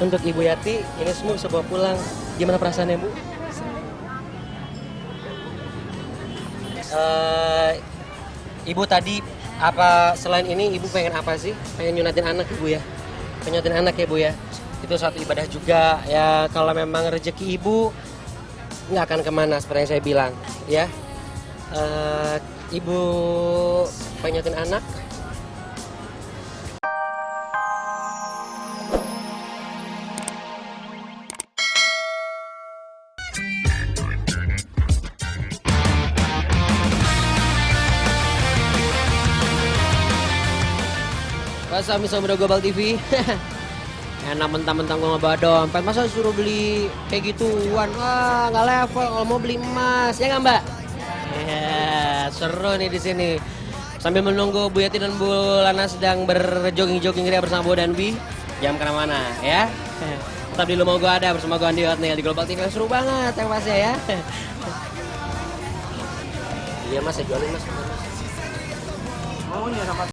Untuk Ibu Yati, ini semua bisa bawa pulang. Gimana perasaannya, Bu? Ibu tadi, apa selain ini Ibu pengen apa sih? Pengen nyunatin anak Ibu ya? Pengen nyunatin anak ya, Bu ya? Itu suatu ibadah juga. Ya, kalau memang rezeki Ibu, nggak akan kemana seperti yang saya bilang. Ya, Ibu pengen nyunatin anak. Masa udah Global TV. Enak mentang-mentang gue ngebawa dompet, masa suruh beli kayak gituan? Wah, nggak level. Kalau mau beli emas, ya nggak Mbak? Ya, seru nih di sini. Sambil menunggu Bu Yati dan Bu Lana sedang berjogging-jogging ria bersama Bu dan Bi, jangan kemana-mana ya. Tetap di Lu Mau Gua Ada bersama gue Andi Hotnail di Global TV yang seru banget yang pasti ya. Iya Mas, saya jualin Mas. Oh iya sama.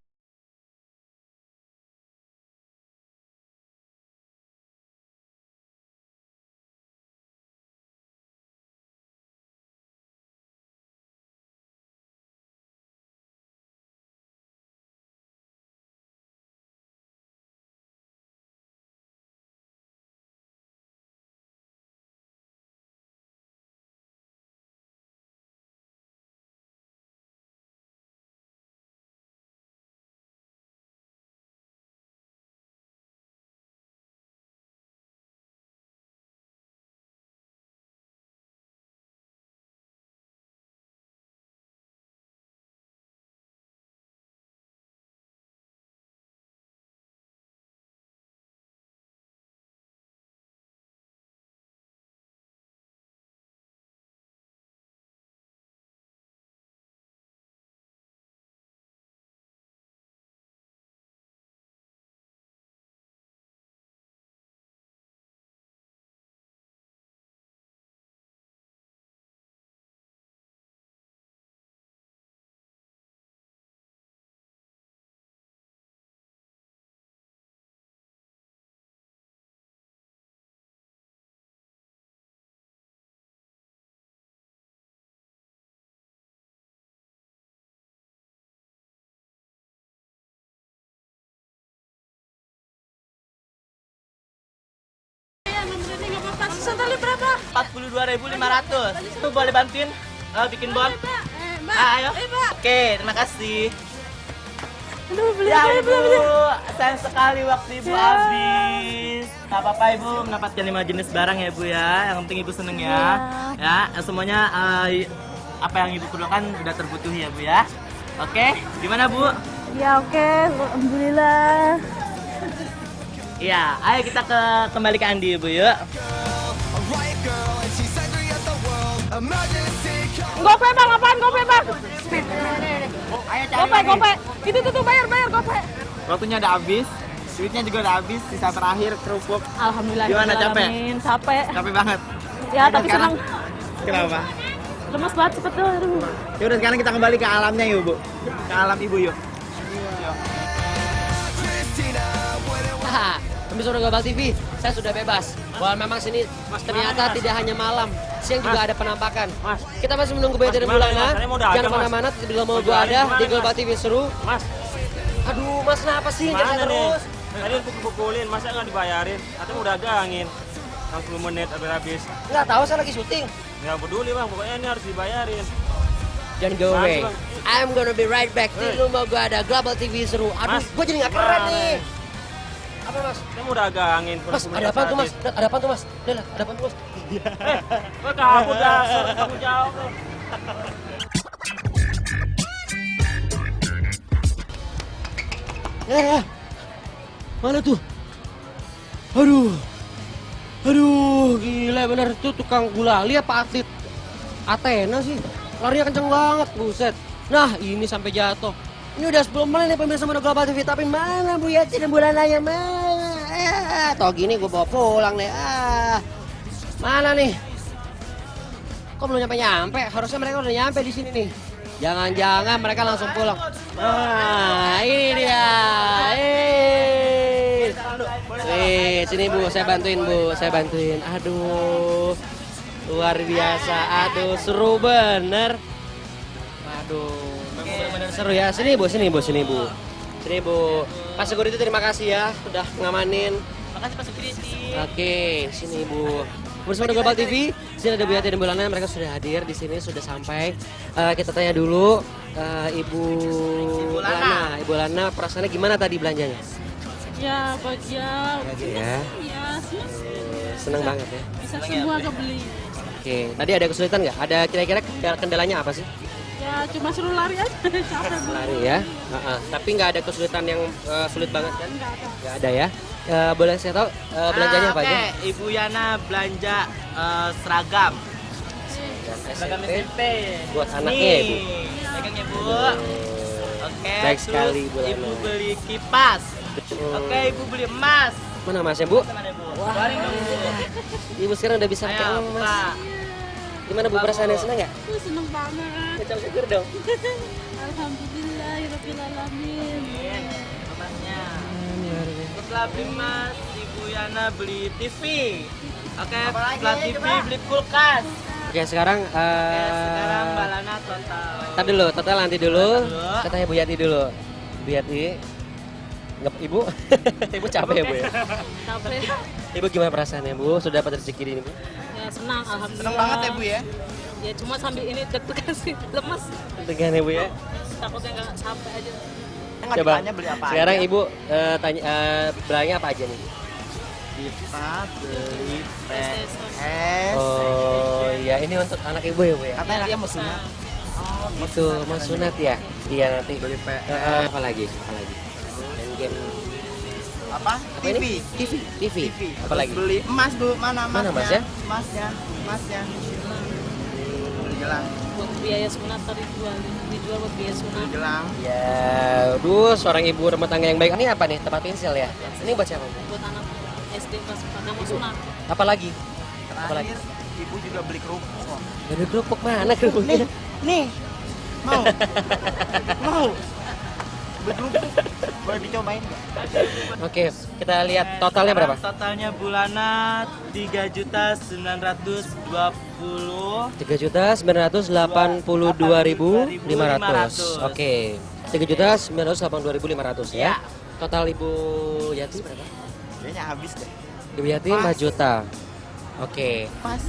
Sandalnya berapa? 42.500. Itu boleh bantuin bikin bon? Mbak. Ayo. Mbak. Oke, terima kasih. Aduh, beli, Ya beli, Ibu, beli, beli. sayang sekali waktu Ibu Ya. habis. Gak apa-apa Ibu, mendapatkan 5 jenis barang ya Ibu ya. Yang penting Ibu seneng ya. Ya, semuanya apa yang Ibu perlukan udah terbutuhi ya Bu ya. Oke, gimana Bu? Ya oke, alhamdulillah. Iya, ayo kita kembali ke Andi Ibu yuk. Gope bang, apaan gope bang? Gope. Itu tuh bayar gope. Waktunya udah habis, duitnya juga udah habis, sisa terakhir kerupuk. Alhamdulillah. Gimana, capek? Capek. Capek banget. Ya Udah, tapi sekarang. senang. Kenapa? Lemas banget cepet tuh. Aduh. Ya udah sekarang kita kembali ke alamnya yuk Bu. Ke alam Ibu yuk. Haha, pemirsa Global TV, saya sudah bebas. Bahwa memang sini ternyata tidak hanya malam, siang juga ada penampakan. Mas. Kita masih menunggu Bu Yati dan Bu Gimana, Lana. Mas? Saya mau dagang, Jangan Mas. kemana-mana, di Lu Mau Mau Gua jualan Ada gimana, di Global TV seru. Mas, Aduh, Mas kenapa sih? Jangan mana nih? terus. Tadi pukul-pukulin, masa nggak dibayarin? Atau mau dagangin? Langsung 10 menit habis-habis. Nggak tahu, saya lagi syuting. Nggak peduli bang, pokoknya ini harus dibayarin. Don't go Mas, away. Bang. I'm gonna be right back. Di Lu Mau Gua Ada Global TV seru. Aduh, Mas, gue jadi nggak keren mana nih. nih? Apa Mas? Saya mau dagangin. Mas, ada apa tuh Mas? Ada apa tuh Mas? Udah lah, ada apa tuh Mas? Kok kabur dasar, kamu jauh tuh. Mana tuh? Aduh, gila bener tuh tukang gulali apa atlet Athena sih? Larinya kenceng banget, buset. Nah, ini sampai jatuh. Ini udah 10 menit nih pemirsa Mono Global TV, tapi mana Bu Yati dan Bu Lananya mana? Tau gini gue bawa pulang deh. Mana nih? Kok belum nyampe-nyampe? Harusnya mereka udah nyampe di sini nih. Jangan-jangan mereka langsung pulang. Nah, ini dia. sini Bu, saya bantuin Bu, saya bantuin. Aduh, luar biasa. Aduh, seru bener. Aduh, memang benar-benar seru ya. Sini Bu, sini Bu, sini Bu. Sini Bu. Pak Security terima kasih ya, udah ngamanin. Makasih Pak Security. Oke, sini Bu. Bersama Global TV, sini ada Bu Yati dan Bu Lana, mereka sudah hadir di sini, sudah sampai. Kita tanya dulu Ibu Lana. Ibu Lana, perasaannya gimana tadi belanjanya? Ya bahagia. Ya, Ya seneng banget ya. bisa semua kebeli. Oke, tadi ada kesulitan nggak? Ada kira-kira kendalanya apa sih? Ya cuma suruh lari aja. Capek beli. Lari ya. Tapi nggak ada kesulitan yang sulit banget kan? Enggak ada. Nggak ada ya. Boleh saya tahu belanjanya apa aja? Oke, Ibu Yana belanja seragam. Seragam SMP. Buat anaknya ya, Bu? Pegang ya Bu. Oke, Baik terus sekali, Bu Lana. Ibu beli kipas. Oke, Ibu beli emas. Mana Mas ya, Bu? Mana Bu? Keluarin dong Bu. Ibu sekarang udah bisa pakai Ayo, emas. Pak. Gimana Bu, perasaannya senang nggak? Seneng banget. Ucap syukur dong. Alhamdulillahirobbilalamin. Emasnya. Setelah beli emas, Ibu Yana beli TV. Oke, setelah TV beli kulkas. Oke, sekarang Sekarang Mbak Lana total. Ntar dulu, total nanti dulu. Total dulu. Saya tanya Bu Yati dulu. Bu Yati, Ibu, Ibu capek ya Bu ya? Capek. Ibu gimana perasaannya Bu? Sudah dapat rezeki ini Bu? Ya senang alhamdulillah. Seneng banget ya Bu ya? Ya cuma sambil ini deg-degan sih, lemes. Dengan ya Bu ya? Takutnya nggak sampai aja. Coba, sekarang Ibu tanya, belanja apa aja nih? Kita beli PlayStation. Oh iya, ini untuk anak Ibu ya Bu ya? Katanya Dia anaknya mau bisa. sunat. Itu mau sunat ya? Iya nanti. Beli PS. Apa lagi? Apa lagi? Main game. Apa? Apa ini? TV. Apa lagi? Beli emas Bu, mana emasnya? Mana emasnya? Emasnya. Beli gelang. Buat biaya sunat tadi dijual buat biaya sunat. Beli gelang. Ya, aduh, seorang ibu rumah tangga yang baik. Ini apa nih? Tempat pensil ya? Ini buat siapa Bu? Buat anak SD kelas 4 yang mau sunat. Apa lagi? Apa lagi? Terakhir, Ibu juga beli kerupuk. Dari kerupuk mana kerupuknya? Nih, mau? Mau? Beli kerupuk. Boleh dicobain nggak? Oke, kita lihat totalnya berapa? Totalnya Bulana 3.920. 3.982.500. Oke. 3.982.500 ya. Ya. Total Ibu Yati berapa? Kayaknya habis deh. Ibu Yati Pas. 4 juta. Oke. Pas.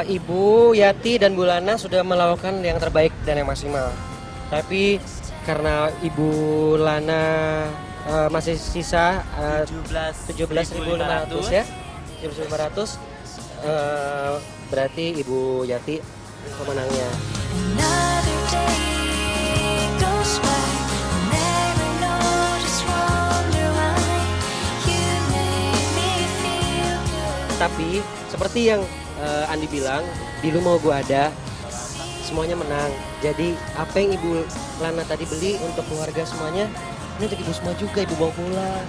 Ibu Yati dan Bulana sudah melakukan yang terbaik dan yang maksimal. Tapi karena Ibu Lana masih sisa 17.500 ya. 17.500 berarti Ibu Yati pemenangnya. Another day goes by, never know, just wonder why you make me feel good. Tapi seperti yang Andi bilang, di lu mau gua ada, semuanya menang. Jadi apa yang Ibu Lana tadi beli untuk keluarga semuanya, ini untuk Ibu semua juga, Ibu bawa pulang.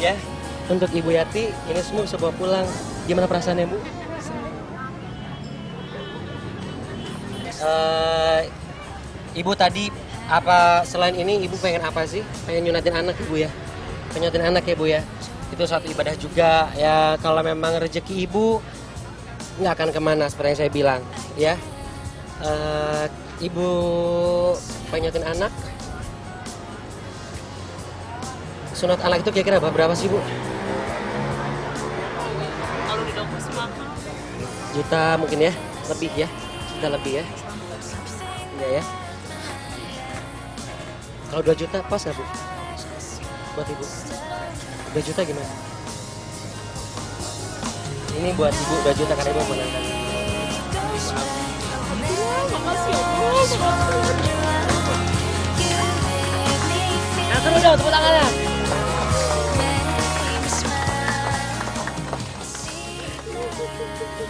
Ya, untuk Ibu Yati ini semua bisa bawa pulang. Gimana perasaannya Bu? Ibu tadi apa selain ini Ibu pengen apa sih? Pengen nyunatin anak Ibu ya? Pengen nyunatin anak ya Bu ya? Itu satu ibadah juga ya. Kalau memang rezeki Ibu nggak akan kemana seperti yang saya bilang ya. Ibu pengen nyunatin anak. Sunat anak itu kira-kira berapa sih Bu? Kalau di dokter sih mahal. Juta mungkin ya? Lebih ya? Juta lebih ya? Iya ya? Kalau 2 juta pas nggak Bu? Buat Ibu? 2 juta gimana? Ini buat Ibu 2 juta karena Ibu menangkan. Makasih ya Bu. Yang seru dong, tepuk tangannya.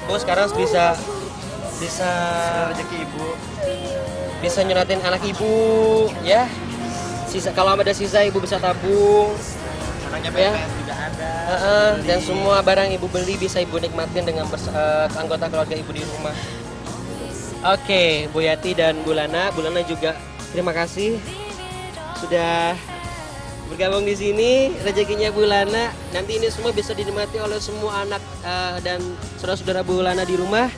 Bu sekarang bisa Rezeki Ibu. bisa nyunatin anak Ibu ya. Sisa kalau ada sisa Ibu bisa tabung. Anaknya Ya. PPS juga ada. Dan semua barang Ibu beli bisa Ibu nikmatin dengan anggota keluarga Ibu di rumah. Oke, Bu Yati dan Bu Lana juga terima kasih sudah bergabung di sini, rezekinya Bu Lana. Nanti ini semua bisa dinikmati oleh semua anak dan saudara-saudara Bu Lana di rumah.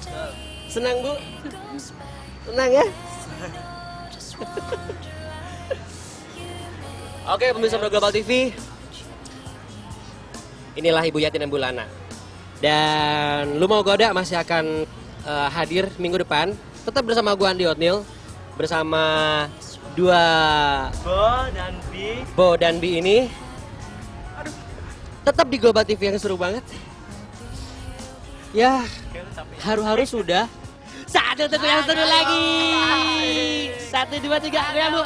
Senang Bu? Senang ya? Oke, pemirsa Pro Global TV. Inilah Ibu Yati dan Bu Lana. Dan Lu Mau Goda masih akan hadir minggu depan. Tetap bersama gua Andi Otnil. Bersama dua Bo dan Bi ini. Tetap di Global TV yang seru banget. Ya, haru-haru sudah. Satu tentu yang seru lagi. 1, 2, 3, goyang Bu.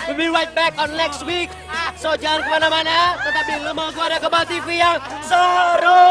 We'll be right back on next week. So jangan kemana-mana, tetap di Lu Mau Goda Global TV yang seru.